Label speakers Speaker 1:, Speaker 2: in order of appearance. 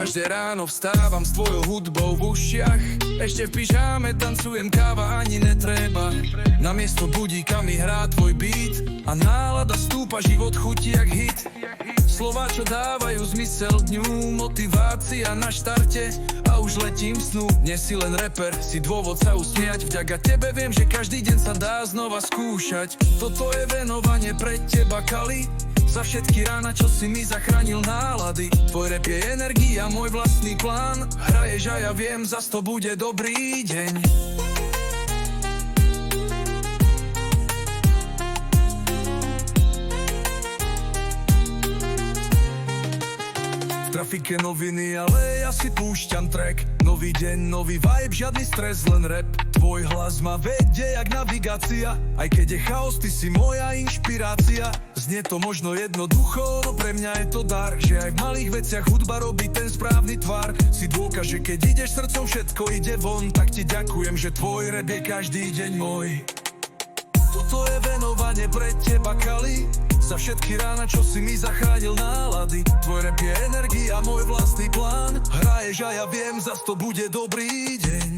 Speaker 1: Každé ráno vstávam s tvojou hudbou v ušiach. Ešte v pyžáme tancujem, káva ani netreba. Namiesto budíka mi hrá tvoj beat a nálada stúpa, život chutí jak hit. Slová, čo dávajú zmysel dňu, motivácia na štarte a už letím snu. Nie si len reper, si dôvod sa usmiať. Vďaka tebe viem, že každý deň sa dá znova skúšať. Toto je venovanie pre teba, Kali, za všetky rána, čo si mi zachránil nálady. Tvoj rap je energia, môj vlastný plán. Hraješ a ja viem, zas to bude dobrý deň. V trafike noviny, ale ja si púšťam track. Nový deň, nový vibe, žiadny stres, len rap. Tvoj hlas ma vedie jak navigácia. Aj keď je chaos, ty si moja inšpirácia. Znie to možno jednoducho, no pre mňa je to dar. Že aj v malých veciach hudba robí ten správny tvar. Si dôkaz, že keď ideš srdcom, všetko ide von. Tak ti ďakujem, že tvoj rap je každý deň môj. Toto je venovanie pre teba, Kali, za všetky rána, čo si mi zachránil nálady. Tvoj rap je energia, môj vlastný plán. Hraješ a ja viem, zas to bude dobrý deň.